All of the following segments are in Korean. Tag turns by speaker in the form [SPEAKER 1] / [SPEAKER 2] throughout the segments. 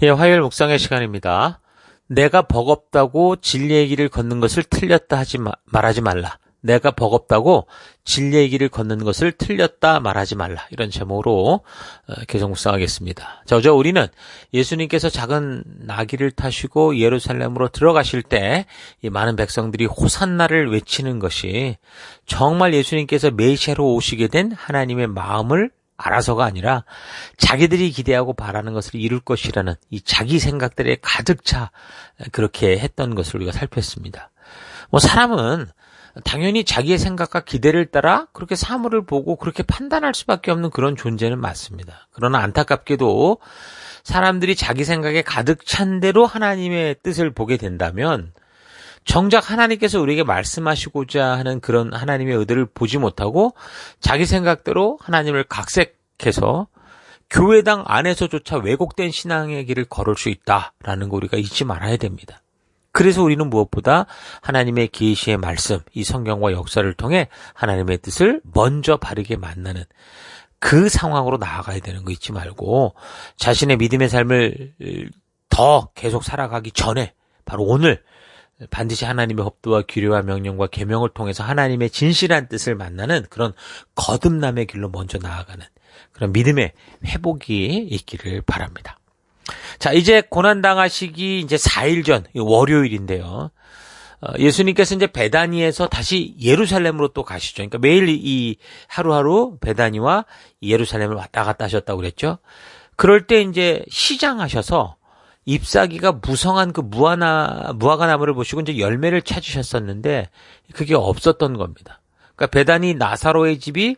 [SPEAKER 1] 예, 화요일 묵상의 시간입니다. 내가 버겁다고 진리의 길을 걷는 것을 틀렸다 말하지 말라. 내가 버겁다고 진리의 길을 걷는 것을 틀렸다 말하지 말라. 이런 제목으로 계속 묵상하겠습니다. 자, 어제 우리는 예수님께서 작은 나귀를 타시고 예루살렘으로 들어가실 때 이 많은 백성들이 호산나를 외치는 것이 정말 예수님께서 메시아로 오시게 된 하나님의 마음을 알아서가 아니라 자기들이 기대하고 바라는 것을 이룰 것이라는 이 자기 생각들에 가득 차 그렇게 했던 것을 우리가 살폈습니다. 사람은 당연히 자기의 생각과 기대를 따라 그렇게 사물을 보고 그렇게 판단할 수밖에 없는 그런 존재는 맞습니다. 그러나 안타깝게도 사람들이 자기 생각에 가득 찬 대로 하나님의 뜻을 보게 된다면 정작 하나님께서 우리에게 말씀하시고자 하는 그런 하나님의 의도를 보지 못하고 자기 생각대로 하나님을 각색해서 교회당 안에서조차 왜곡된 신앙의 길을 걸을 수 있다라는 거 우리가 잊지 말아야 됩니다. 그래서 우리는 무엇보다 하나님의 계시의 말씀, 이 성경과 역사를 통해 하나님의 뜻을 먼저 바르게 만나는 그 상황으로 나아가야 되는 거 잊지 말고 자신의 믿음의 삶을 더 계속 살아가기 전에 바로 오늘 반드시 하나님의 법도와 규례와 명령과 계명을 통해서 하나님의 진실한 뜻을 만나는 그런 거듭남의 길로 먼저 나아가는 그런 믿음의 회복이 있기를 바랍니다. 자, 이제 고난당하시기 이제 4일 전, 월요일인데요. 예수님께서 이제 베다니에서 다시 예루살렘으로 또 가시죠. 그러니까 매일 이 하루하루 베다니와 예루살렘을 왔다 갔다 하셨다고 그랬죠. 그럴 때 이제 시장하셔서 잎사귀가 무성한 그 무화과 나무를 보시고 이제 열매를 찾으셨었는데 그게 없었던 겁니다. 그러니까 베다니 나사로의 집이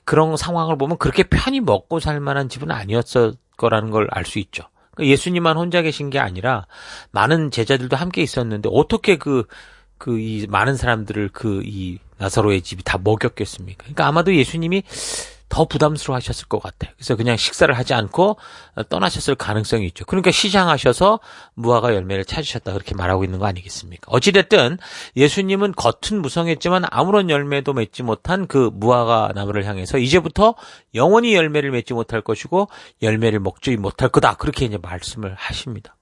[SPEAKER 1] 그런 상황을 보면 그렇게 편히 먹고 살 만한 집은 아니었을 거라는 걸 알 수 있죠. 그러니까 예수님만 혼자 계신 게 아니라 많은 제자들도 함께 있었는데 어떻게 이 많은 사람들을 이 나사로의 집이 다 먹였겠습니까? 그러니까 아마도 예수님이 더 부담스러워 하셨을 것 같아요. 그래서 그냥 식사를 하지 않고 떠나셨을 가능성이 있죠. 그러니까 시장하셔서 무화과 열매를 찾으셨다 그렇게 말하고 있는 거 아니겠습니까? 어찌됐든 예수님은 겉은 무성했지만 아무런 열매도 맺지 못한 그 무화과 나무를 향해서 이제부터 영원히 열매를 맺지 못할 것이고 열매를 먹지 못할 거다. 그렇게 이제 말씀을 하십니다.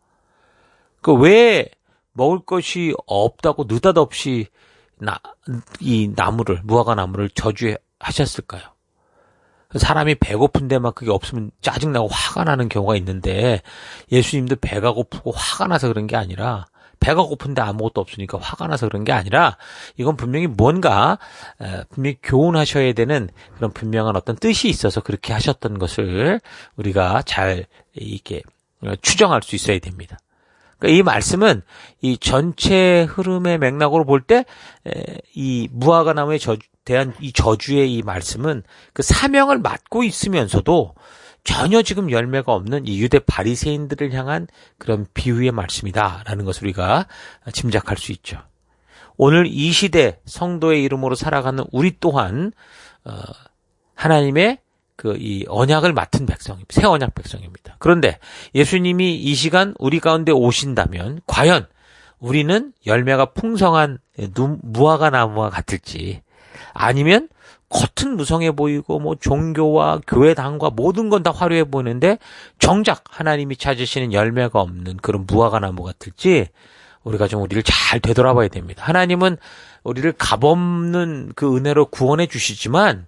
[SPEAKER 1] 왜 먹을 것이 없다고 느닷없이 이 무화과 나무를 저주하셨을까요? 사람이 배고픈데 막 그게 없으면 짜증나고 화가 나는 경우가 있는데 예수님도 배가 고프고 화가 나서 그런 게 아니라 배가 고픈데 아무것도 없으니까 화가 나서 그런 게 아니라 이건 분명히 뭔가 분명히 교훈하셔야 되는 그런 분명한 어떤 뜻이 있어서 그렇게 하셨던 것을 우리가 잘 이렇게 추정할 수 있어야 됩니다. 그러니까 이 말씀은 이 전체 흐름의 맥락으로 볼 때 이 무화과 나무에 대한 이 저주의 이 말씀은 그 사명을 맡고 있으면서도 전혀 지금 열매가 없는 이 유대 바리새인들을 향한 그런 비유의 말씀이다라는 것을 우리가 짐작할 수 있죠. 오늘 이 시대 성도의 이름으로 살아가는 우리 또한 하나님의 이 언약을 맡은 백성입니다. 새 언약 백성입니다. 그런데 예수님이 이 시간 우리 가운데 오신다면 과연 우리는 열매가 풍성한 무화과 나무와 같을지 아니면 겉은 무성해 보이고 종교와 교회당과 모든 건 다 화려해 보이는데 정작 하나님이 찾으시는 열매가 없는 그런 무화과 나무 같을지 우리가 좀 우리를 잘 되돌아봐야 됩니다. 하나님은 우리를 값없는 그 은혜로 구원해 주시지만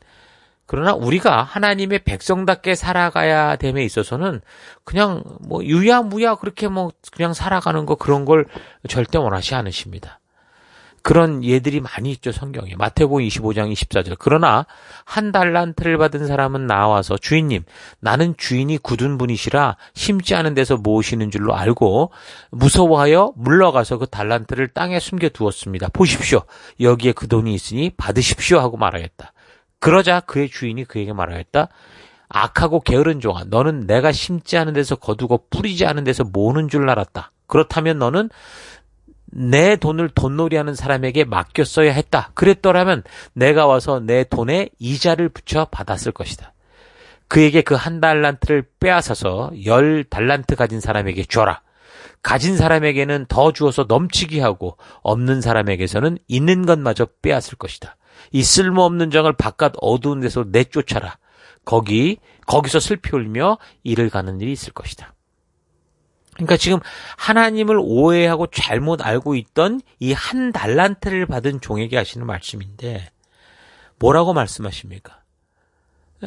[SPEAKER 1] 그러나 우리가 하나님의 백성답게 살아가야 됨에 있어서는 그냥 유야무야 그렇게 그냥 살아가는 거 그런 걸 절대 원하지 않으십니다. 그런 예들이 많이 있죠, 성경에. 마태복음 25장 24절. 그러나 한 달란트를 받은 사람은 나와서 주인님, 나는 주인이 굳은 분이시라 심지 않은 데서 모으시는 줄로 알고 무서워하여 물러가서 그 달란트를 땅에 숨겨두었습니다. 보십시오. 여기에 그 돈이 있으니 받으십시오 하고 말하였다. 그러자 그의 주인이 그에게 말하였다. 악하고 게으른 종아, 너는 내가 심지 않은 데서 거두고 뿌리지 않은 데서 모으는 줄 알았다. 그렇다면 너는 내 돈을 돈놀이하는 사람에게 맡겼어야 했다. 그랬더라면 내가 와서 내 돈에 이자를 붙여 받았을 것이다. 그에게 그 한 달란트를 빼앗아서 10달란트 가진 사람에게 줘라. 가진 사람에게는 더 주어서 넘치게 하고 없는 사람에게서는 있는 것마저 빼앗을 것이다. 이 쓸모없는 정을 바깥 어두운 데서 내쫓아라. 거기서 슬피 울며 이를 가는 일이 있을 것이다. 그러니까 지금 하나님을 오해하고 잘못 알고 있던 이 한 달란트를 받은 종에게 하시는 말씀인데 뭐라고 말씀하십니까?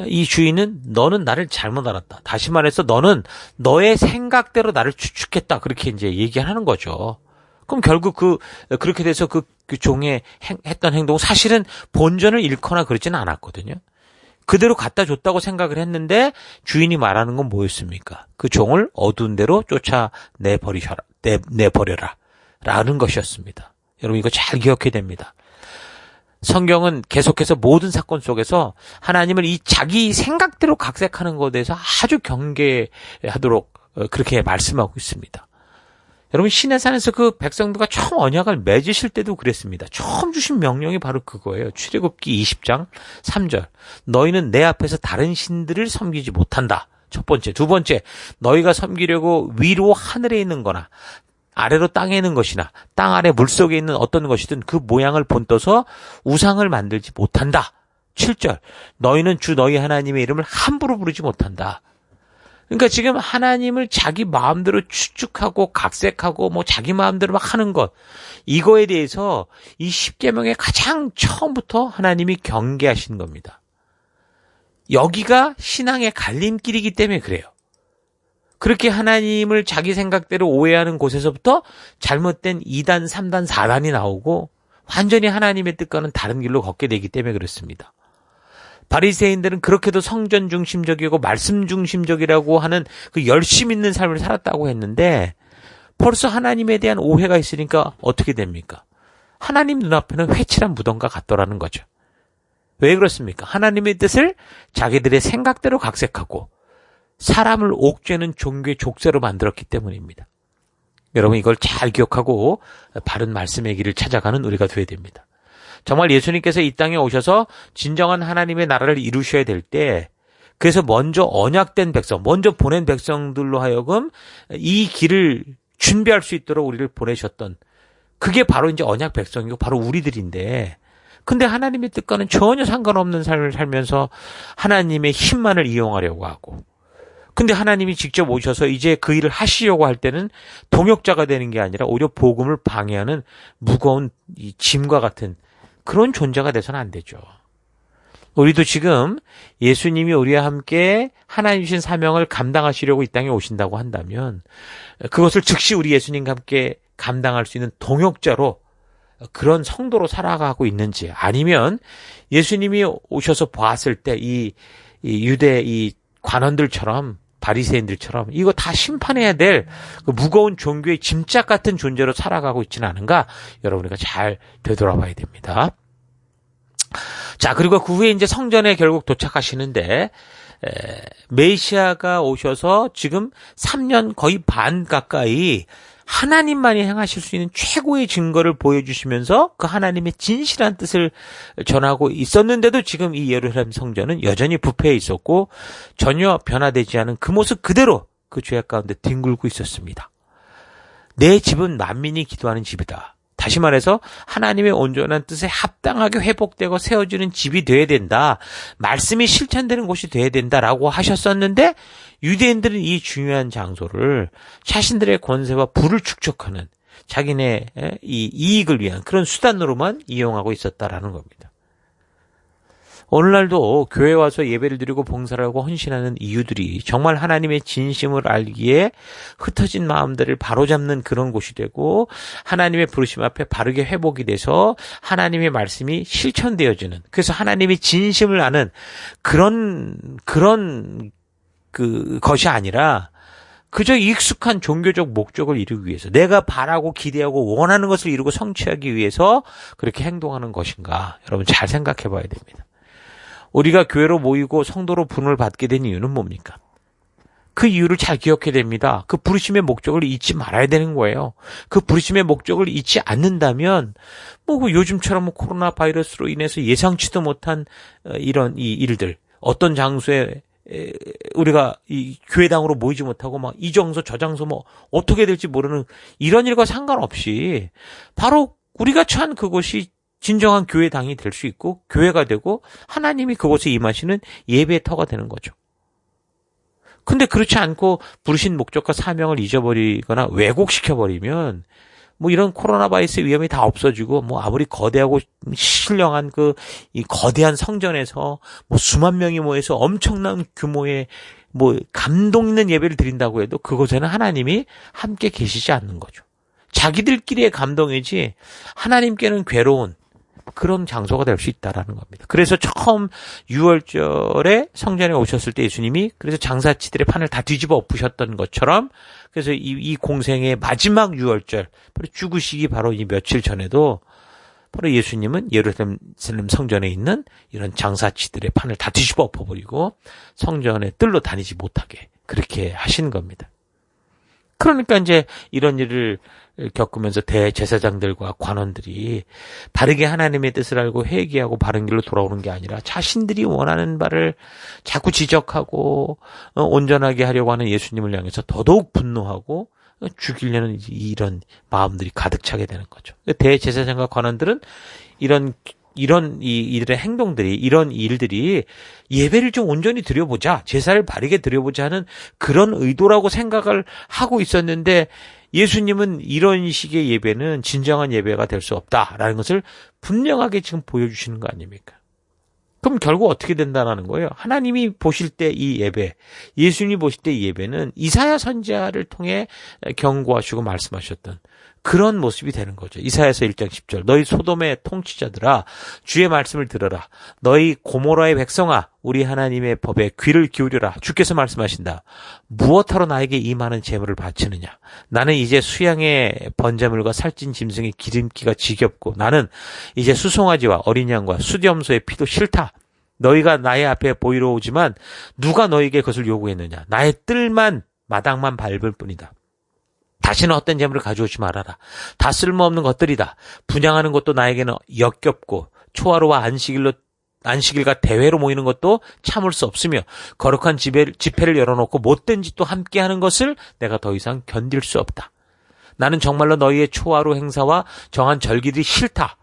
[SPEAKER 1] 이 주인은 너는 나를 잘못 알았다. 다시 말해서 너는 너의 생각대로 나를 추측했다. 그렇게 이제 얘기하는 거죠. 그럼 결국 그렇게 돼서 그 종의 했던 행동은 사실은 본전을 잃거나 그러지는 않았거든요. 그대로 갖다 줬다고 생각을 했는데 주인이 말하는 건 뭐였습니까? 그 종을 어두운 데로 내버려라. 라는 것이었습니다. 여러분 이거 잘 기억해야 됩니다. 성경은 계속해서 모든 사건 속에서 하나님을 이 자기 생각대로 각색하는 것에 대해서 아주 경계하도록 그렇게 말씀하고 있습니다. 여러분 시내산에서 그 백성들과 처음 언약을 맺으실 때도 그랬습니다. 처음 주신 명령이 바로 그거예요. 출애굽기 20장 3절. 너희는 내 앞에서 다른 신들을 섬기지 못한다. 첫 번째. 두 번째. 너희가 섬기려고 위로 하늘에 있는 거나 아래로 땅에 있는 것이나 땅 아래 물속에 있는 어떤 것이든 그 모양을 본떠서 우상을 만들지 못한다. 7절. 너희는 주 너희 하나님의 이름을 함부로 부르지 못한다. 그러니까 지금 하나님을 자기 마음대로 추측하고 각색하고 뭐 자기 마음대로 막 하는 것, 이거에 대해서 이 십계명의 가장 처음부터 하나님이 경계하신 겁니다. 여기가 신앙의 갈림길이기 때문에 그래요. 그렇게 하나님을 자기 생각대로 오해하는 곳에서부터 잘못된 2단, 3단, 4단이 나오고 완전히 하나님의 뜻과는 다른 길로 걷게 되기 때문에 그렇습니다. 바리새인들은 그렇게도 성전 중심적이고 말씀 중심적이라고 하는 그 열심 있는 삶을 살았다고 했는데 벌써 하나님에 대한 오해가 있으니까 어떻게 됩니까? 하나님 눈앞에는 회칠한 무덤과 같더라는 거죠. 왜 그렇습니까? 하나님의 뜻을 자기들의 생각대로 각색하고 사람을 옥죄는 종교의 족쇄로 만들었기 때문입니다. 여러분 이걸 잘 기억하고 바른 말씀의 길을 찾아가는 우리가 되어야 됩니다. 정말 예수님께서 이 땅에 오셔서 진정한 하나님의 나라를 이루셔야 될 때 그래서 먼저 언약된 백성, 먼저 보낸 백성들로 하여금 이 길을 준비할 수 있도록 우리를 보내셨던 그게 바로 이제 언약 백성이고 바로 우리들인데 근데 하나님의 뜻과는 전혀 상관없는 삶을 살면서 하나님의 힘만을 이용하려고 하고 근데 하나님이 직접 오셔서 이제 그 일을 하시려고 할 때는 동역자가 되는 게 아니라 오히려 복음을 방해하는 무거운 이 짐과 같은 그런 존재가 돼서는 안 되죠. 우리도 지금 예수님이 우리와 함께 하나님 주신 사명을 감당하시려고 이 땅에 오신다고 한다면 그것을 즉시 우리 예수님과 함께 감당할 수 있는 동역자로 그런 성도로 살아가고 있는지 아니면 예수님이 오셔서 봤을 때 이 유대 이 관원들처럼 바리새인들처럼 이거 다 심판해야 될 그 무거운 종교의 짐짝 같은 존재로 살아가고 있지는 않은가 여러분이가 잘 되돌아봐야 됩니다. 자 그리고 그 후에 이제 성전에 결국 도착하시는데 메시아가 오셔서 지금 3년 거의 반 가까이 하나님만이 행하실 수 있는 최고의 증거를 보여주시면서 그 하나님의 진실한 뜻을 전하고 있었는데도 지금 이 예루살렘 성전은 여전히 부패해 있었고 전혀 변화되지 않은 그 모습 그대로 그 죄악 가운데 뒹굴고 있었습니다. 내 집은 만민이 기도하는 집이다. 다시 말해서 하나님의 온전한 뜻에 합당하게 회복되고 세워지는 집이 돼야 된다. 말씀이 실천되는 곳이 돼야 된다라고 하셨었는데 유대인들은 이 중요한 장소를 자신들의 권세와 부를 축적하는 자기네 이 이익을 위한 그런 수단으로만 이용하고 있었다라는 겁니다. 오늘날도 교회에 와서 예배를 드리고 봉사를 하고 헌신하는 이유들이 정말 하나님의 진심을 알기에 흩어진 마음들을 바로잡는 그런 곳이 되고 하나님의 부르심 앞에 바르게 회복이 돼서 하나님의 말씀이 실천되어지는 그래서 하나님의 진심을 아는 그런 그 것이 아니라 그저 익숙한 종교적 목적을 이루기 위해서 내가 바라고 기대하고 원하는 것을 이루고 성취하기 위해서 그렇게 행동하는 것인가 여러분 잘 생각해 봐야 됩니다. 우리가 교회로 모이고 성도로 부름을 받게 된 이유는 뭡니까? 그 이유를 잘 기억해야 됩니다. 그 부르심의 목적을 잊지 말아야 되는 거예요. 그 부르심의 목적을 잊지 않는다면 뭐 요즘처럼 코로나 바이러스로 인해서 예상치도 못한 이런 이 일들 어떤 장소에 우리가 이 교회당으로 모이지 못하고 막 이 장소 저 장소 뭐 어떻게 될지 모르는 이런 일과 상관없이 바로 우리가 처한 그곳이 진정한 교회당이 될 수 있고 교회가 되고 하나님이 그곳에 임하시는 예배의 터가 되는 거죠. 근데 그렇지 않고 부르신 목적과 사명을 잊어버리거나 왜곡시켜버리면 뭐 이런 코로나 바이러스 위험이 다 없어지고 뭐 아무리 거대하고 신령한 이 거대한 성전에서 뭐 수만 명이 모여서 엄청난 규모의 뭐 감동 있는 예배를 드린다고 해도 그곳에는 하나님이 함께 계시지 않는 거죠. 자기들끼리의 감동이지 하나님께는 괴로운 그런 장소가 될 수 있다라는 겁니다. 그래서 처음 6월절에 성전에 오셨을 때 예수님이 그래서 장사치들의 판을 다 뒤집어 엎으셨던 것처럼 그래서 이 공생의 마지막 6월절 바로 죽으시기 바로 이 며칠 전에도 바로 예수님은 예루살렘 성전에 있는 이런 장사치들의 판을 다 뒤집어 엎어버리고 성전에 뜰로 다니지 못하게 그렇게 하신 겁니다. 그러니까 이제 이런 일을 겪으면서 대제사장들과 관원들이 바르게 하나님의 뜻을 알고 회개하고 바른 길로 돌아오는 게 아니라 자신들이 원하는 바를 자꾸 지적하고 온전하게 하려고 하는 예수님을 향해서 더더욱 분노하고 죽이려는 이런 마음들이 가득 차게 되는 거죠. 대제사장과 관원들은 이들의 행동들이, 이런 일들이 예배를 좀 온전히 드려보자, 제사를 바르게 드려보자 하는 그런 의도라고 생각을 하고 있었는데 예수님은 이런 식의 예배는 진정한 예배가 될 수 없다라는 것을 분명하게 지금 보여주시는 거 아닙니까? 그럼 결국 어떻게 된다는 거예요? 하나님이 보실 때 이 예배, 예수님이 보실 때 이 예배는 이사야 선지자를 통해 경고하시고 말씀하셨던 그런 모습이 되는 거죠. 이사야서 1장 10절 너희 소돔의 통치자들아 주의 말씀을 들어라. 너희 고모라의 백성아 우리 하나님의 법에 귀를 기울여라. 주께서 말씀하신다. 무엇하러 나에게 이 많은 재물을 바치느냐. 나는 이제 수양의 번제물과 살찐 짐승의 기름기가 지겹고 나는 이제 수송아지와 어린 양과 수염소의 피도 싫다. 너희가 나의 앞에 보이러 오지만 누가 너에게 그것을 요구했느냐. 나의 뜰만 마당만 밟을 뿐이다. 다시는 헛된 재물을 가져오지 말아라. 다 쓸모없는 것들이다. 분양하는 것도 나에게는 역겹고 초하루와 안식일과 대회로 모이는 것도 참을 수 없으며 거룩한 집회를 열어놓고 못된 짓도 함께하는 것을 내가 더 이상 견딜 수 없다. 나는 정말로 너희의 초하루 행사와 정한 절기들이 싫다.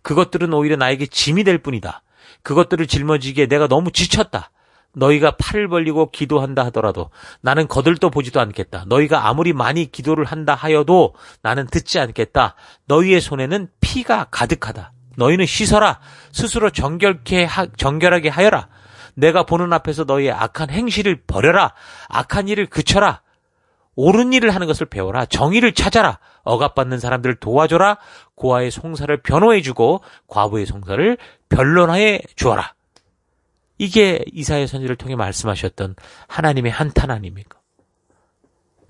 [SPEAKER 1] 그것들은 오히려 나에게 짐이 될 뿐이다. 그것들을 짊어지기에 내가 너무 지쳤다. 너희가 팔을 벌리고 기도한다 하더라도 나는 거들떠 보지도 않겠다. 너희가 아무리 많이 기도를 한다 하여도 나는 듣지 않겠다. 너희의 손에는 피가 가득하다. 너희는 씻어라. 스스로 정결하게 하여라. 내가 보는 앞에서 너희의 악한 행실을 버려라. 악한 일을 그쳐라. 옳은 일을 하는 것을 배워라. 정의를 찾아라. 억압받는 사람들을 도와줘라. 고아의 송사를 변호해주고 과부의 송사를 변론하여 주어라. 이게 이사야 선지를 통해 말씀하셨던 하나님의 한탄 아닙니까?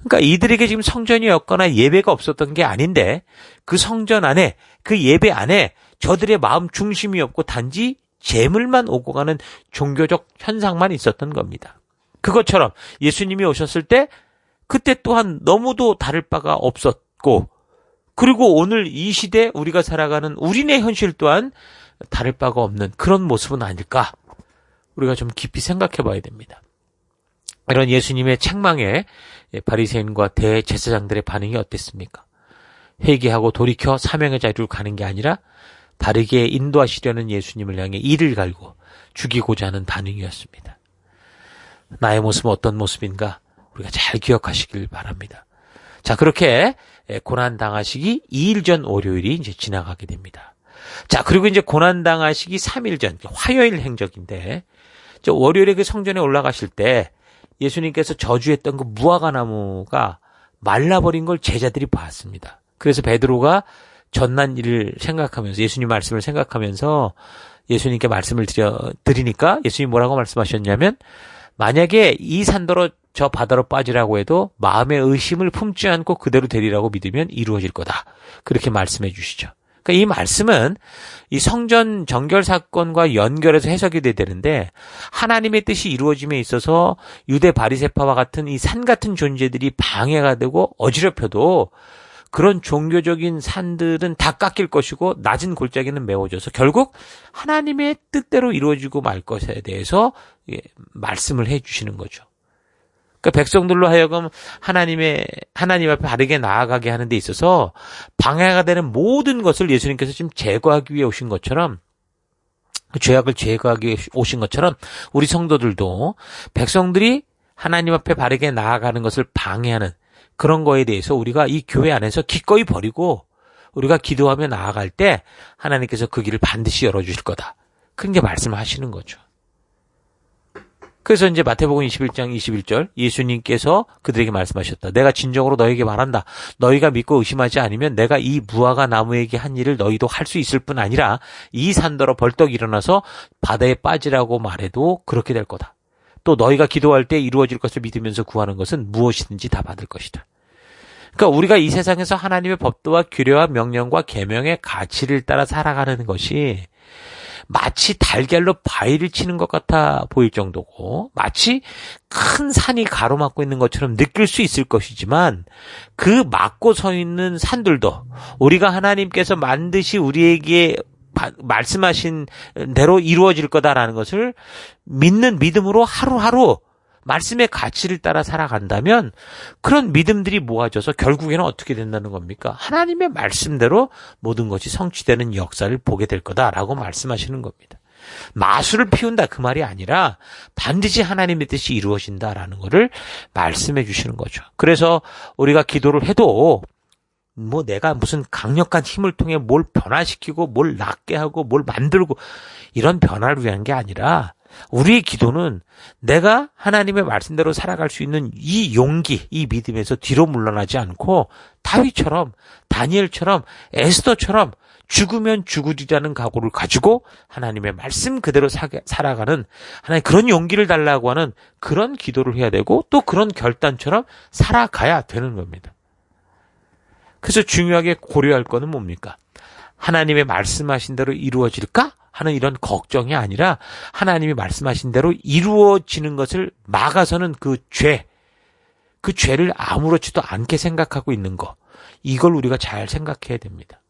[SPEAKER 1] 그러니까 이들에게 지금 성전이 없거나 예배가 없었던 게 아닌데 그 성전 안에 그 예배 안에 저들의 마음 중심이 없고 단지 재물만 오고 가는 종교적 현상만 있었던 겁니다. 그것처럼 예수님이 오셨을 때 그때 또한 너무도 다를 바가 없었고 그리고 오늘 이 시대 우리가 살아가는 우리네 현실 또한 다를 바가 없는 그런 모습은 아닐까? 우리가 좀 깊이 생각해 봐야 됩니다. 이런 예수님의 책망에 바리새인과 대제사장들의 반응이 어땠습니까? 회개하고 돌이켜 사명의 자리로 가는 게 아니라 바르게 인도하시려는 예수님을 향해 이를 갈고 죽이고자 하는 반응이었습니다. 나의 모습은 어떤 모습인가? 우리가 잘 기억하시길 바랍니다. 자, 그렇게 고난당하시기 2일 전 월요일이 이제 지나가게 됩니다. 자, 그리고 이제 고난당하시기 3일 전, 화요일 행적인데, 월요일에 그 성전에 올라가실 때 예수님께서 저주했던 그 무화과 나무가 말라버린 걸 제자들이 봤습니다. 그래서 베드로가 전난 일을 생각하면서 예수님 말씀을 생각하면서 예수님께 말씀을 드리니까 예수님이 뭐라고 말씀하셨냐면 만약에 이 산더러 저 바다로 빠지라고 해도 마음의 의심을 품지 않고 그대로 되리라고 믿으면 이루어질 거다. 그렇게 말씀해 주시죠. 그러니까 이 말씀은 이 성전 정결 사건과 연결해서 해석이 돼야 되는데 하나님의 뜻이 이루어짐에 있어서 유대 바리새파와 같은 이 산 같은 존재들이 방해가 되고 어지럽혀도 그런 종교적인 산들은 다 깎일 것이고 낮은 골짜기는 메워져서 결국 하나님의 뜻대로 이루어지고 말 것에 대해서 말씀을 해 주시는 거죠. 그러니까 백성들로 하여금 하나님 앞에 바르게 나아가게 하는 데 있어서 방해가 되는 모든 것을 예수님께서 지금 제거하기 위해 오신 것처럼 죄악을 제거하기 위해 오신 것처럼 우리 성도들도 백성들이 하나님 앞에 바르게 나아가는 것을 방해하는 그런 거에 대해서 우리가 이 교회 안에서 기꺼이 버리고 우리가 기도하며 나아갈 때 하나님께서 그 길을 반드시 열어주실 거다. 그렇게 말씀하시는 거죠. 그래서 이제 마태복음 21장 21절 예수님께서 그들에게 말씀하셨다. 내가 진정으로 너에게 말한다. 너희가 믿고 의심하지 않으면 내가 이 무화과 나무에게 한 일을 너희도 할 수 있을 뿐 아니라 이 산더러 벌떡 일어나서 바다에 빠지라고 말해도 그렇게 될 거다. 또 너희가 기도할 때 이루어질 것을 믿으면서 구하는 것은 무엇이든지 다 받을 것이다. 그러니까 우리가 이 세상에서 하나님의 법도와 규례와 명령과 계명의 가치를 따라 살아가는 것이 마치 달걀로 바위를 치는 것 같아 보일 정도고 마치 큰 산이 가로막고 있는 것처럼 느낄 수 있을 것이지만 그 막고 서 있는 산들도 우리가 하나님께서 반드시 우리에게 말씀하신 대로 이루어질 거다라는 것을 믿는 믿음으로 하루하루 말씀의 가치를 따라 살아간다면 그런 믿음들이 모아져서 결국에는 어떻게 된다는 겁니까? 하나님의 말씀대로 모든 것이 성취되는 역사를 보게 될 거다라고 말씀하시는 겁니다. 마술을 피운다 그 말이 아니라 반드시 하나님의 뜻이 이루어진다라는 것을 말씀해 주시는 거죠. 그래서 우리가 기도를 해도 뭐 내가 무슨 강력한 힘을 통해 뭘 변화시키고 뭘 낫게 하고 뭘 만들고 이런 변화를 위한 게 아니라 우리의 기도는 내가 하나님의 말씀대로 살아갈 수 있는 이 용기, 이 믿음에서 뒤로 물러나지 않고 다윗처럼, 다니엘처럼, 에스더처럼 죽으면 죽으리라는 각오를 가지고 하나님의 말씀 그대로 살아가는 하나님 그런 용기를 달라고 하는 그런 기도를 해야 되고 또 그런 결단처럼 살아가야 되는 겁니다. 그래서 중요하게 고려할 거는 뭡니까? 하나님의 말씀하신 대로 이루어질까? 하는 이런 걱정이 아니라 하나님이 말씀하신 대로 이루어지는 것을 막아서는 그 죄를 아무렇지도 않게 생각하고 있는 거. 이걸 우리가 잘 생각해야 됩니다.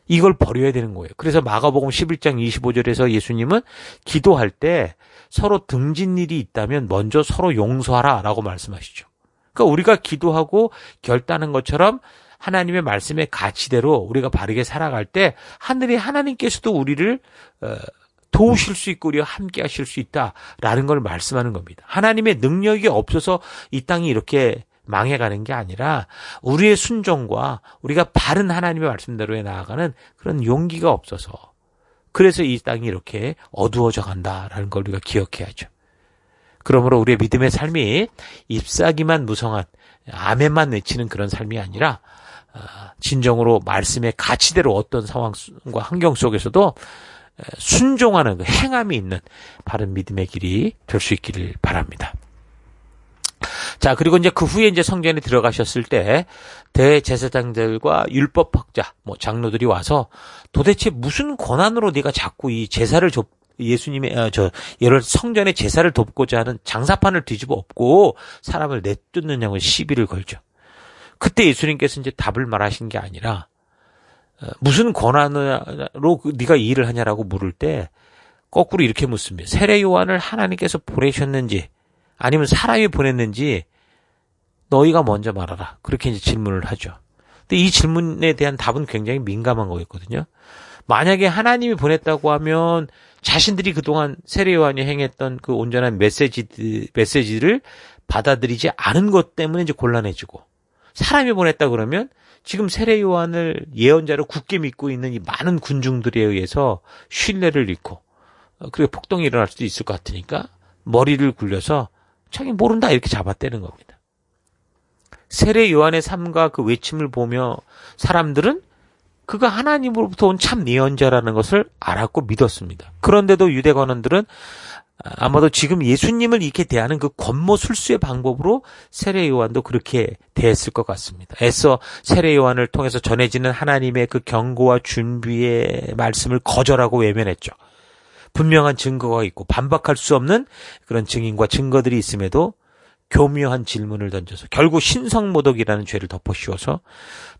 [SPEAKER 1] 이걸 버려야 되는 거예요. 그래서 마가복음 11장 25절에서 예수님은 기도할 때 서로 등진 일이 있다면 먼저 서로 용서하라 라고 말씀하시죠. 그러니까 우리가 기도하고 결단한 것처럼 하나님의 말씀의 가치대로 우리가 바르게 살아갈 때 하나님께서도 우리를 도우실 수 있고 우리와 함께 하실 수 있다라는 걸 말씀하는 겁니다. 하나님의 능력이 없어서 이 땅이 이렇게 망해가는 게 아니라 우리의 순종과 우리가 바른 하나님의 말씀대로에 나아가는 그런 용기가 없어서 그래서 이 땅이 이렇게 어두워져 간다라는 걸 우리가 기억해야죠. 그러므로 우리의 믿음의 삶이 잎사귀만 무성한 아멘만 외치는 그런 삶이 아니라 진정으로 말씀의 가치대로 어떤 상황과 환경 속에서도 순종하는 그 행함이 있는 바른 믿음의 길이 될 수 있기를 바랍니다. 자, 그리고 이제 그 후에 이제 성전에 들어가셨을 때 대제사장들과 율법학자, 장로들이 와서 도대체 무슨 권한으로 네가 자꾸 이 제사를 예수님의 예를 성전의 제사를 돕고자 하는 장사판을 뒤집어 엎고 사람을 내쫓느냐고 시비를 걸죠. 그때 예수님께서 이제 답을 말하신 게 아니라 무슨 권한으로 네가 이 일을 하냐라고 물을 때 거꾸로 이렇게 묻습니다. 세례 요한을 하나님께서 보내셨는지 아니면 사람이 보냈는지 너희가 먼저 말하라. 그렇게 이제 질문을 하죠. 근데 이 질문에 대한 답은 굉장히 민감한 거였거든요. 만약에 하나님이 보냈다고 하면 자신들이 그동안 세례 요한이 행했던 그 온전한 메시지를 받아들이지 않은 것 때문에 이제 곤란해지고 사람이 보냈다 그러면 지금 세례 요한을 예언자로 굳게 믿고 있는 이 많은 군중들에 의해서 신뢰를 잃고 그리고 폭동이 일어날 수도 있을 것 같으니까 머리를 굴려서 자기 모른다 이렇게 잡아떼는 겁니다. 세례 요한의 삶과 그 외침을 보며 사람들은 그가 하나님으로부터 온 참 예언자라는 것을 알았고 믿었습니다. 그런데도 유대 관원들은 아마도 지금 예수님을 이렇게 대하는 그 권모술수의 방법으로 세례 요한도 그렇게 대했을 것 같습니다. 애써 세례 요한을 통해서 전해지는 하나님의 그 경고와 준비의 말씀을 거절하고 외면했죠. 분명한 증거가 있고 반박할 수 없는 그런 증인과 증거들이 있음에도 교묘한 질문을 던져서 결국 신성모독이라는 죄를 덮어씌워서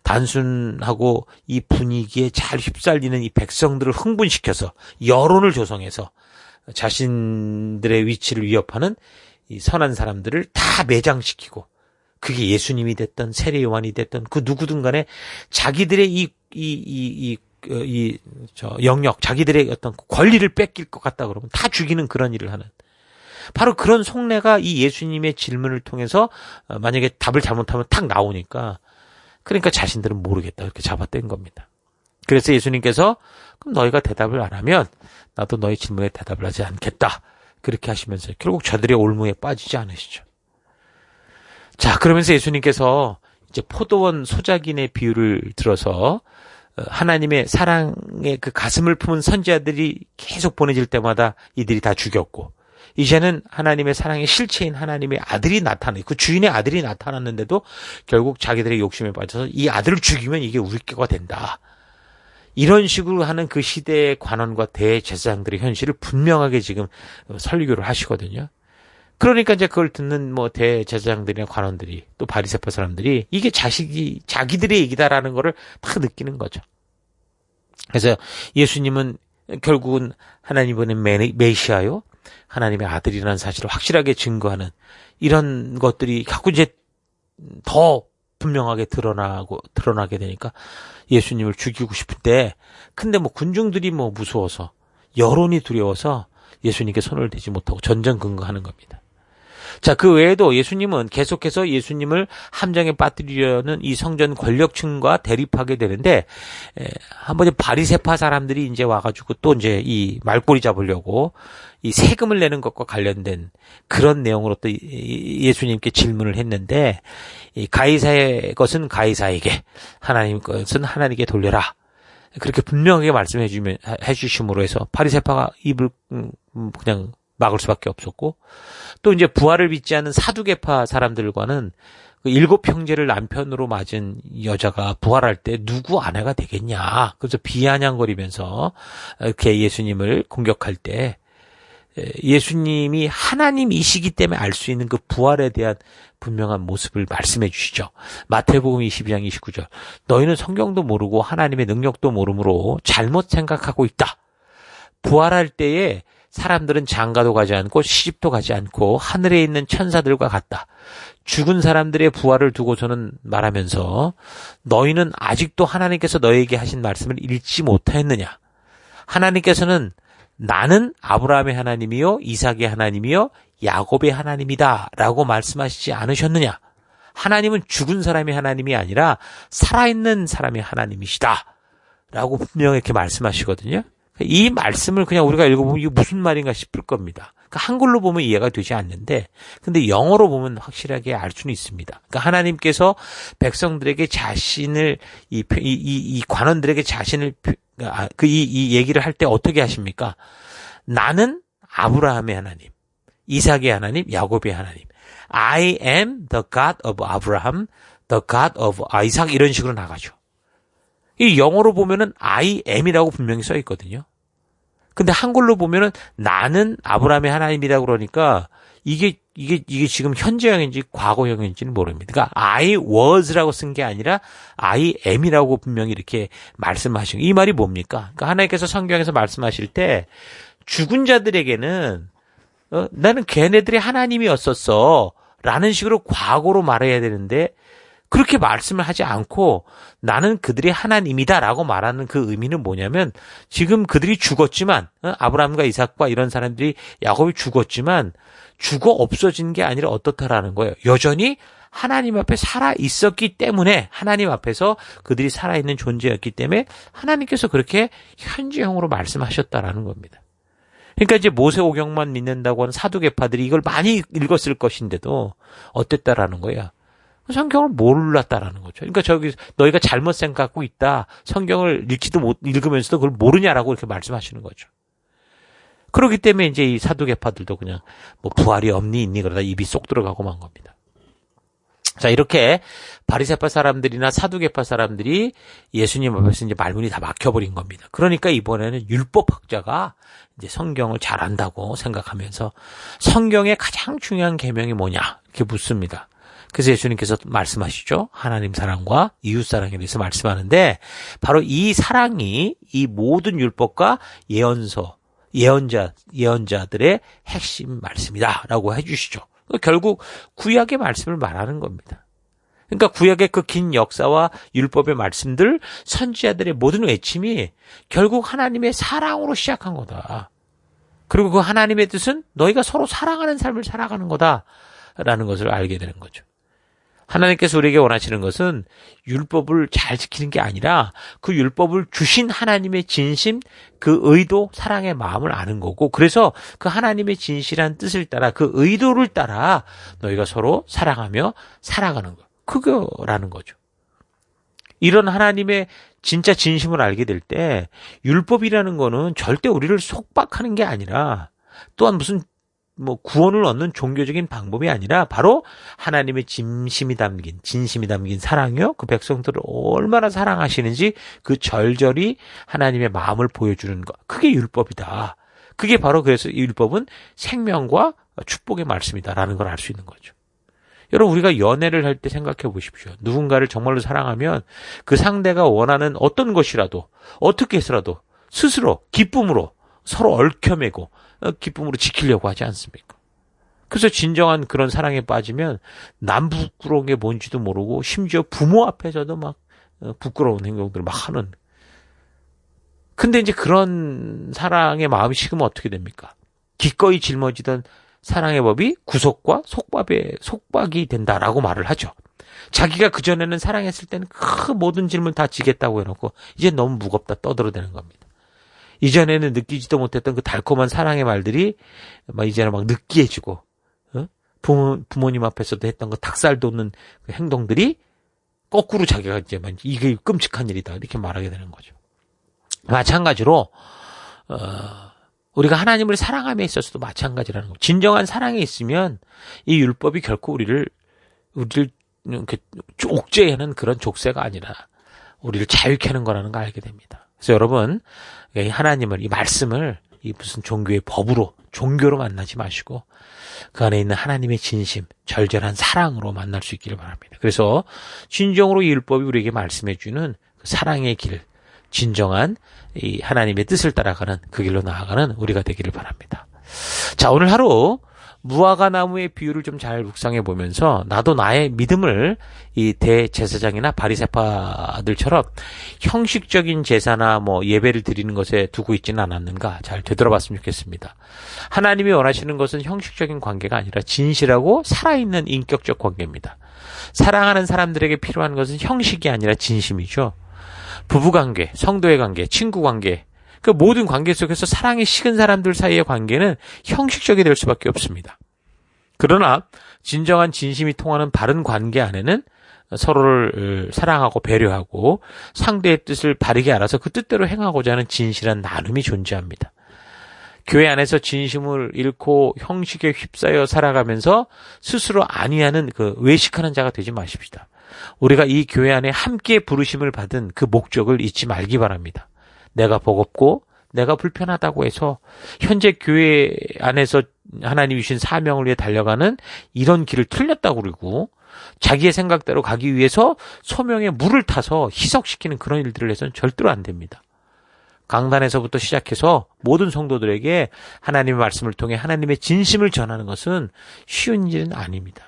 [SPEAKER 1] 단순하고 이 분위기에 잘 휩쓸리는 이 백성들을 흥분시켜서 여론을 조성해서 자신들의 위치를 위협하는 이 선한 사람들을 다 매장시키고 그게 예수님이 됐던 세례 요한이 됐던 그 누구든 간에 자기들의 영역, 자기들의 어떤 권리를 뺏길 것 같다 그러면 다 죽이는 그런 일을 하는 바로 그런 속내가 이 예수님의 질문을 통해서 만약에 답을 잘못하면 탁 나오니까 그러니까 자신들은 모르겠다 이렇게 잡아뗀 겁니다. 그래서 예수님께서 그럼 너희가 대답을 안 하면 나도 너희 질문에 대답을 하지 않겠다. 그렇게 하시면서 결국 저들의 올무에 빠지지 않으시죠. 자, 그러면서 예수님께서 이제 포도원 소작인의 비유를 들어서 하나님의 사랑의 그 가슴을 품은 선지자들이 계속 보내질 때마다 이들이 다 죽였고 이제는 하나님의 사랑의 실체인 하나님의 아들이 그 주인의 아들이 나타났는데도 결국 자기들의 욕심에 빠져서 이 아들을 죽이면 이게 우리 거가 된다. 이런 식으로 하는 그 시대의 관원과 대제사장들의 현실을 분명하게 지금 설교를 하시거든요. 그러니까 이제 그걸 듣는 뭐 대제사장들이나 관원들이 또 바리새파 사람들이 이게 자기들의 얘기다라는 거를 다 느끼는 거죠. 그래서 예수님은 결국은 하나님은 메시아요, 하나님의 아들이라는 사실을 확실하게 증거하는 이런 것들이 자꾸 이제 더 분명하게 드러나게 되니까 예수님을 죽이고 싶은데 근데 뭐 군중들이 뭐 무서워서 여론이 두려워서 예수님께 손을 대지 못하고 전전긍긍하는 겁니다. 자, 그 외에도 예수님은 계속해서 예수님을 함정에 빠뜨리려는 이 성전 권력층과 대립하게 되는데 한번 바리새파 사람들이 이제 와가지고 또 이제 이 말꼬리 잡으려고 이 세금을 내는 것과 관련된 그런 내용으로 또 예수님께 질문을 했는데 이 가이사의 것은 가이사에게 하나님 것은 하나님께 돌려라. 그렇게 분명하게 말씀해 주심으로 해서 바리새파가 입을 그냥 막을 수밖에 없었고 또 이제 부활을 믿지 않는 사두개파 사람들과는 그 7형제를 남편으로 맞은 여자가 부활할 때 누구 아내가 되겠냐. 그래서 비아냥거리면서 이렇게 예수님을 공격할 때 예수님이 하나님이시기 때문에 알 수 있는 그 부활에 대한 분명한 모습을 말씀해 주시죠. 마태복음 22장 29절. 너희는 성경도 모르고 하나님의 능력도 모르므로 잘못 생각하고 있다. 부활할 때에 사람들은 장가도 가지 않고 시집도 가지 않고 하늘에 있는 천사들과 같다. 죽은 사람들의 부활을 두고서는 말하면서 너희는 아직도 하나님께서 너희에게 하신 말씀을 읽지 못하였느냐. 하나님께서는 나는 아브라함의 하나님이요 이삭의 하나님이요 야곱의 하나님이다 라고 말씀하시지 않으셨느냐. 하나님은 죽은 사람의 하나님이 아니라 살아있는 사람의 하나님이시다 라고 분명히 이렇게 말씀하시거든요. 이 말씀을 그냥 우리가 읽어보면 이게 무슨 말인가 싶을 겁니다. 그러니까 한글로 보면 이해가 되지 않는데 근데 영어로 보면 확실하게 알 수는 있습니다. 그러니까 하나님께서 백성들에게 자신을 이 관원들에게 자신을 이 얘기를 할 때 어떻게 하십니까? 나는 아브라함의 하나님, 이삭의 하나님, 야곱의 하나님. I am the God of Abraham, the God of Isaac 이런 식으로 나가죠. 이 영어로 보면은 I am이라고 분명히 써 있거든요. 근데 한글로 보면은 나는 아브라함의 하나님이다 그러니까 이게 지금 현재형인지 과거형인지는 모릅니다. 그러니까 I was라고 쓴 게 아니라 I am이라고 분명히 이렇게 말씀하신 이 말이 뭡니까? 그러니까 하나님께서 성경에서 말씀하실 때 죽은 자들에게는 나는 걔네들의 하나님이었었어 라는 식으로 과거로 말해야 되는데 그렇게 말씀을 하지 않고 나는 그들의 하나님이다라고 말하는 그 의미는 뭐냐면 지금 그들이 죽었지만 아브라함과 이삭과 이런 사람들이 야곱이 죽었지만 죽어 없어진 게 아니라 어떻다라는 거예요. 여전히 하나님 앞에 살아 있었기 때문에 하나님 앞에서 그들이 살아있는 존재였기 때문에 하나님께서 그렇게 현재형으로 말씀하셨다라는 겁니다. 그러니까 이제 모세오경만 믿는다고 하는 사두개파들이 이걸 많이 읽었을 것인데도 어땠다라는 거예요. 성경을 몰랐다라는 거죠. 그러니까 저기 너희가 잘못 생각하고 있다. 성경을 읽지도 못 읽으면서도 그걸 모르냐라고 이렇게 말씀하시는 거죠. 그렇기 때문에 이제 이 사두개파들도 그냥 뭐 부활이 없니 있니 그러다 입이 쏙 들어가고 만 겁니다. 자, 이렇게 바리새파 사람들이나 사두개파 사람들이 예수님 앞에서 이제 말문이 다 막혀버린 겁니다. 그러니까 이번에는 율법학자가 이제 성경을 잘 안다고 생각하면서 성경의 가장 중요한 계명이 뭐냐 이렇게 묻습니다. 그래서 예수님께서 말씀하시죠. 하나님 사랑과 이웃 사랑에 대해서 말씀하는데 바로 이 사랑이 이 모든 율법과 예언자들의 핵심 말씀이다라고 해주시죠. 결국 구약의 말씀을 말하는 겁니다. 그러니까 구약의 그 긴 역사와 율법의 말씀들, 선지자들의 모든 외침이 결국 하나님의 사랑으로 시작한 거다. 그리고 그 하나님의 뜻은 너희가 서로 사랑하는 삶을 살아가는 거다라는 것을 알게 되는 거죠. 하나님께서 우리에게 원하시는 것은 율법을 잘 지키는 게 아니라 그 율법을 주신 하나님의 진심, 그 의도, 사랑의 마음을 아는 거고, 그래서 그 하나님의 진실한 뜻을 따라 그 의도를 따라 너희가 서로 사랑하며 살아가는 거. 그거라는 거죠. 이런 하나님의 진짜 진심을 알게 될 때 율법이라는 거는 절대 우리를 속박하는 게 아니라, 또한 무슨 구원을 얻는 종교적인 방법이 아니라 바로 하나님의 진심이 담긴 사랑이요. 그 백성들을 얼마나 사랑하시는지 그 절절히 하나님의 마음을 보여주는 것. 그게 율법이다. 그게 바로 그래서 이 율법은 생명과 축복의 말씀이다라는 걸 알 수 있는 거죠. 여러분, 우리가 연애를 할 때 생각해 보십시오. 누군가를 정말로 사랑하면 그 상대가 원하는 어떤 것이라도 어떻게 해서라도 스스로 기쁨으로 서로 얽혀매고 기쁨으로 지키려고 하지 않습니까? 그래서 진정한 그런 사랑에 빠지면 남 부끄러운 게 뭔지도 모르고 심지어 부모 앞에서도 막 부끄러운 행동들을 막 하는. 근데 이제 그런 사랑의 마음이 식으면 어떻게 됩니까? 기꺼이 짊어지던 사랑의 법이 구속과 속박이 된다라고 말을 하죠. 자기가 그전에는 사랑했을 때는 그 모든 짐을 다 지겠다고 해놓고 이제 너무 무겁다 떠들어대는 겁니다. 이전에는 느끼지도 못했던 그 달콤한 사랑의 말들이 이제는 막 느끼해지고, 부모님 앞에서도 했던 그 닭살 돋는 그 행동들이 거꾸로 자기가 이제 이게 끔찍한 일이다 이렇게 말하게 되는 거죠. 마찬가지로 우리가 하나님을 사랑함에 있어서도 마찬가지라는 거죠. 진정한 사랑에 있으면 이 율법이 결코 우리를 이렇게 옥죄하는 그런 족쇄가 아니라 우리를 자유케 하는 거라는 걸 알게 됩니다. 그래서 여러분, 이 하나님을, 이 말씀을 이 무슨 종교의 법으로, 종교로 만나지 마시고 그 안에 있는 하나님의 진심, 절절한 사랑으로 만날 수 있기를 바랍니다. 그래서 진정으로 이 율법이 우리에게 말씀해 주는 그 사랑의 길, 진정한 이 하나님의 뜻을 따라가는 그 길로 나아가는 우리가 되기를 바랍니다. 자, 오늘 하루 무화과 나무의 비유를 좀 잘 묵상해 보면서 나도 나의 믿음을 이 대제사장이나 바리새파들처럼 형식적인 제사나 예배를 드리는 것에 두고 있지는 않았는가 잘 되돌아봤으면 좋겠습니다. 하나님이 원하시는 것은 형식적인 관계가 아니라 진실하고 살아있는 인격적 관계입니다. 사랑하는 사람들에게 필요한 것은 형식이 아니라 진심이죠. 부부관계, 성도의 관계, 친구관계, 그 모든 관계 속에서 사랑이 식은 사람들 사이의 관계는 형식적이 될 수밖에 없습니다. 그러나 진정한 진심이 통하는 바른 관계 안에는 서로를 사랑하고 배려하고 상대의 뜻을 바르게 알아서 그 뜻대로 행하고자 하는 진실한 나눔이 존재합니다. 교회 안에서 진심을 잃고 형식에 휩싸여 살아가면서 스스로 아니하는 그 외식하는 자가 되지 마십시다. 우리가 이 교회 안에 함께 부르심을 받은 그 목적을 잊지 말기 바랍니다. 내가 버겁고 내가 불편하다고 해서 현재 교회 안에서 하나님이 주신 사명을 위해 달려가는 이런 길을 틀렸다고 그러고 자기의 생각대로 가기 위해서 소명에 물을 타서 희석시키는 그런 일들을 해서는 절대로 안 됩니다. 강단에서부터 시작해서 모든 성도들에게 하나님의 말씀을 통해 하나님의 진심을 전하는 것은 쉬운 일은 아닙니다.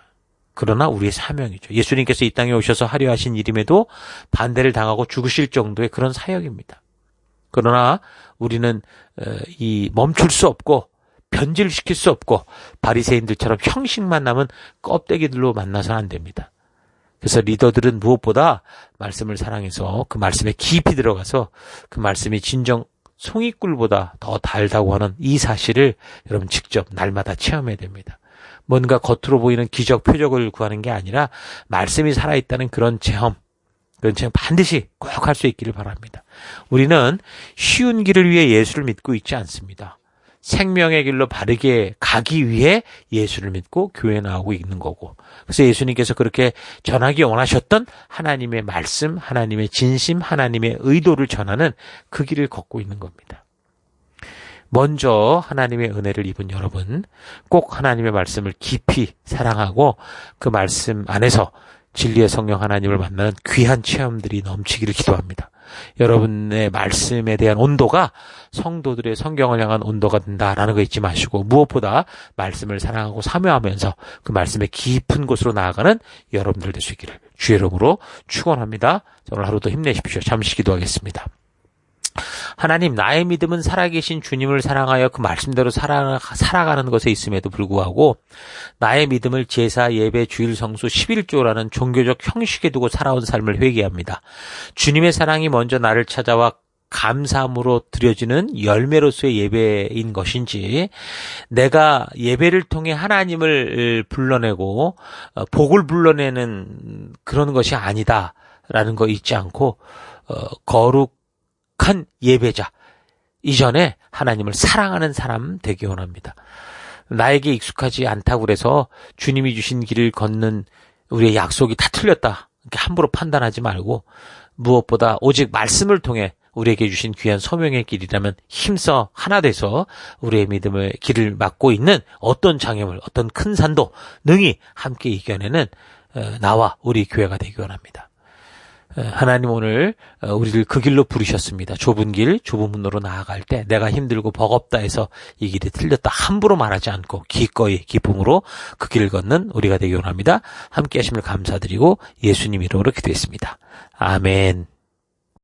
[SPEAKER 1] 그러나 우리의 사명이죠. 예수님께서 이 땅에 오셔서 하려 하신 일임에도 반대를 당하고 죽으실 정도의 그런 사역입니다. 그러나 우리는 멈출 수 없고 변질시킬 수 없고 바리새인들처럼 형식만 남은 껍데기들로 만나서는 안 됩니다. 그래서 리더들은 무엇보다 말씀을 사랑해서 그 말씀에 깊이 들어가서 그 말씀이 진정 송이꿀보다 더 달다고 하는 이 사실을 여러분 직접 날마다 체험해야 됩니다. 뭔가 겉으로 보이는 기적 표적을 구하는 게 아니라 말씀이 살아있다는 그런 체험 반드시 꼭 할 수 있기를 바랍니다. 우리는 쉬운 길을 위해 예수를 믿고 있지 않습니다. 생명의 길로 바르게 가기 위해 예수를 믿고 교회에 나오고 있는 거고, 그래서 예수님께서 그렇게 전하기 원하셨던 하나님의 말씀, 하나님의 진심, 하나님의 의도를 전하는 그 길을 걷고 있는 겁니다. 먼저 하나님의 은혜를 입은 여러분, 꼭 하나님의 말씀을 깊이 사랑하고 그 말씀 안에서 진리의 성령 하나님을 만나는 귀한 체험들이 넘치기를 기도합니다. 여러분의 말씀에 대한 온도가 성도들의 성경을 향한 온도가 된다라는 거 잊지 마시고, 무엇보다 말씀을 사랑하고 사모하면서 그 말씀의 깊은 곳으로 나아가는 여러분들 될 수 있기를 주의 이름으로 축원합니다. 오늘 하루도 힘내십시오. 잠시 기도하겠습니다. 하나님, 나의 믿음은 살아계신 주님을 사랑하여 그 말씀대로 살아가는 것에 있음에도 불구하고 나의 믿음을 제사, 예배, 주일 성수, 11조라는 종교적 형식에 두고 살아온 삶을 회개합니다. 주님의 사랑이 먼저 나를 찾아와 감사함으로 드려지는 열매로서의 예배인 것인지, 내가 예배를 통해 하나님을 불러내고 복을 불러내는 그런 것이 아니다라는 거 잊지 않고 거룩한 예배자, 이전에 하나님을 사랑하는 사람 되기 원합니다. 나에게 익숙하지 않다고 그래서 주님이 주신 길을 걷는 우리의 약속이 다 틀렸다, 이렇게 함부로 판단하지 말고, 무엇보다 오직 말씀을 통해 우리에게 주신 귀한 소명의 길이라면 힘써 하나 돼서 우리의 믿음의 길을 막고 있는 어떤 장애물, 어떤 큰 산도 능히 함께 이겨내는 나와 우리 교회가 되기 원합니다. 하나님, 오늘 우리를 그 길로 부르셨습니다. 좁은 길, 좁은 문으로 나아갈 때 내가 힘들고 버겁다 해서 이 길이 틀렸다 함부로 말하지 않고 기꺼이 기쁨으로 그 길을 걷는 우리가 되기 원합니다. 함께 하심을 감사드리고 예수님 이름으로 기도했습니다. 아멘.